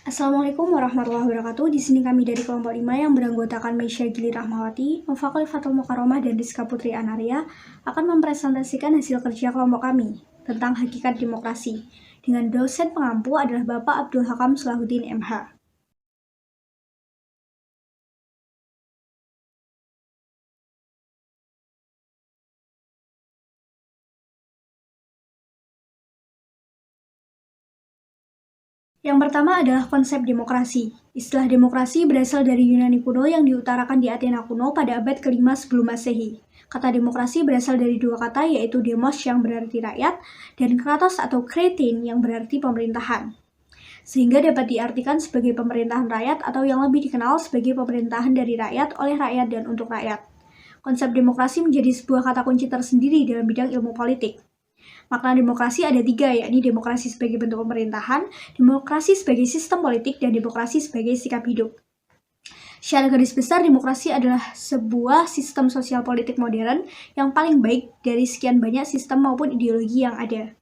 Assalamualaikum warahmatullahi wabarakatuh. Di sini kami dari kelompok 5 yang beranggotakan Meisya Gili Rahmawati, Nova Khalifatul Mukarramah, dan Rizka Putri Anaria akan mempresentasikan hasil kerja kelompok kami tentang hakikat demokrasi. Dengan dosen pengampu adalah Bapak Abdul Hakam Salahuddin MH. Yang pertama adalah konsep demokrasi. Istilah demokrasi berasal dari Yunani kuno yang diutarakan di Athena kuno pada abad ke-5 sebelum Masehi. Kata demokrasi berasal dari dua kata, yaitu demos yang berarti rakyat dan kratos atau kretein yang berarti pemerintahan. Sehingga dapat diartikan sebagai pemerintahan rakyat atau yang lebih dikenal sebagai pemerintahan dari rakyat, oleh rakyat, dan untuk rakyat. Konsep demokrasi menjadi sebuah kata kunci tersendiri dalam bidang ilmu politik. Makna demokrasi ada tiga, yakni demokrasi sebagai bentuk pemerintahan, demokrasi sebagai sistem politik, dan demokrasi sebagai sikap hidup. Secara garis besar, demokrasi adalah sebuah sistem sosial politik modern yang paling baik dari sekian banyak sistem maupun ideologi yang ada.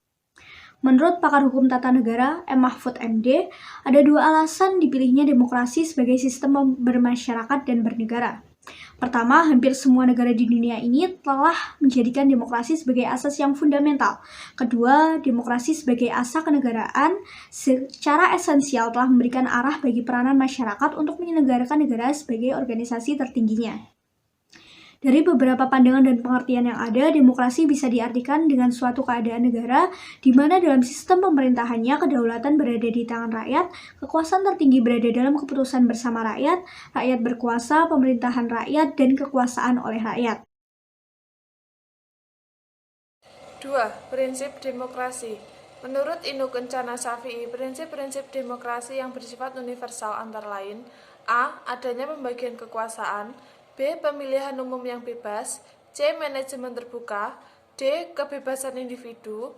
Menurut pakar hukum tata negara, M. Mahfud MD, ada dua alasan dipilihnya demokrasi sebagai sistem bermasyarakat dan bernegara. Pertama, hampir semua negara di dunia ini telah menjadikan demokrasi sebagai asas yang fundamental. Kedua, demokrasi sebagai asa kenegaraan secara esensial telah memberikan arah bagi peranan masyarakat untuk menyelenggarakan negara sebagai organisasi tertingginya. Dari beberapa pandangan dan pengertian yang ada, demokrasi bisa diartikan dengan suatu keadaan negara di mana dalam sistem pemerintahannya kedaulatan berada di tangan rakyat, kekuasaan tertinggi berada dalam keputusan bersama rakyat, rakyat berkuasa, pemerintahan rakyat, dan kekuasaan oleh rakyat. 2. Prinsip demokrasi. Menurut Ibnu Kencana Syafi'i, prinsip-prinsip demokrasi yang bersifat universal antara lain: A. Adanya pembagian kekuasaan, B. Pemilihan umum yang bebas, C. Manajemen terbuka, D. Kebebasan individu,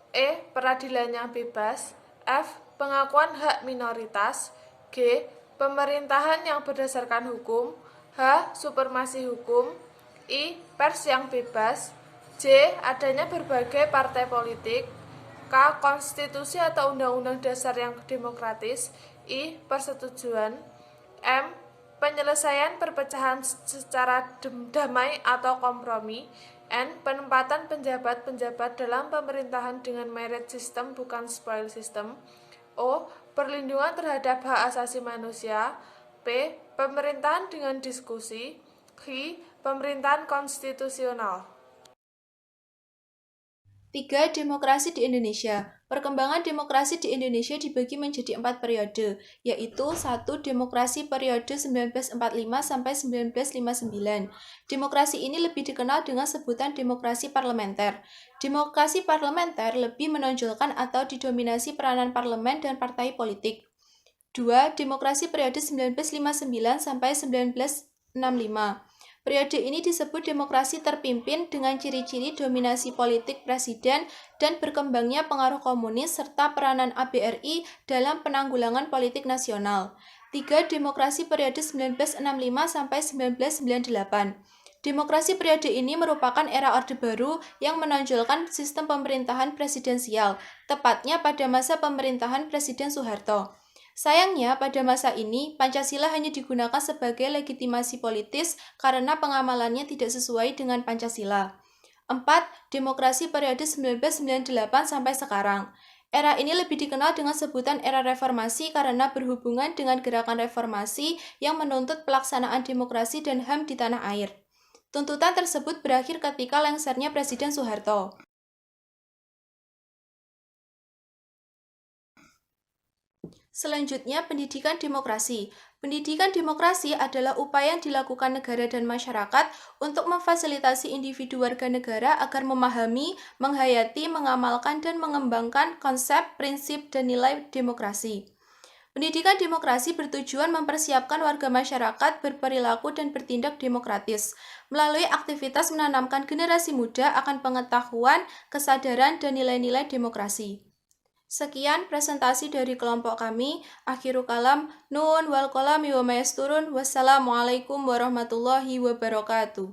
E. Peradilan yang bebas, F. Pengakuan hak minoritas, G. Pemerintahan yang berdasarkan hukum, H. Supremasi hukum, I. Pers yang bebas, J. Adanya berbagai partai politik, K. Konstitusi atau undang-undang dasar yang demokratis, I. Persetujuan, M. Penyelesaian perpecahan secara damai atau kompromi, N. Penempatan penjabat-penjabat dalam pemerintahan dengan merit system bukan spoil system, O. Perlindungan terhadap hak asasi manusia, P. Pemerintahan dengan diskusi, Q. Pemerintahan konstitusional. 3. Demokrasi di Indonesia. Perkembangan demokrasi di Indonesia dibagi menjadi 4 periode, yaitu 1. Demokrasi periode 1945 sampai 1959. Demokrasi ini lebih dikenal dengan sebutan demokrasi parlementer. Demokrasi parlementer lebih menonjolkan atau didominasi peranan parlemen dan partai politik. 2. Demokrasi periode 1959 sampai 1965. Periode ini disebut demokrasi terpimpin dengan ciri-ciri dominasi politik presiden dan berkembangnya pengaruh komunis serta peranan ABRI dalam penanggulangan politik nasional. 3. Demokrasi periode 1965 sampai 1998. Demokrasi periode ini merupakan era Orde Baru yang menonjolkan sistem pemerintahan presidensial, tepatnya pada masa pemerintahan Presiden Soeharto. Sayangnya, pada masa ini, Pancasila hanya digunakan sebagai legitimasi politis karena pengamalannya tidak sesuai dengan Pancasila. 4. Demokrasi periode 1998 sampai sekarang. Era ini lebih dikenal dengan sebutan era reformasi karena berhubungan dengan gerakan reformasi yang menuntut pelaksanaan demokrasi dan HAM di tanah air. Tuntutan tersebut berakhir ketika lengsernya Presiden Soeharto. Selanjutnya, pendidikan demokrasi. Pendidikan demokrasi adalah upaya yang dilakukan negara dan masyarakat untuk memfasilitasi individu warga negara agar memahami, menghayati, mengamalkan, dan mengembangkan konsep, prinsip, dan nilai demokrasi. Pendidikan demokrasi bertujuan mempersiapkan warga masyarakat berperilaku dan bertindak demokratis, melalui aktivitas menanamkan generasi muda akan pengetahuan, kesadaran, dan nilai-nilai demokrasi. Sekian presentasi dari kelompok kami. Akhirul kalam, nun wal kolami wa mayasturun. Wassalamualaikum warahmatullahi wabarakatuh.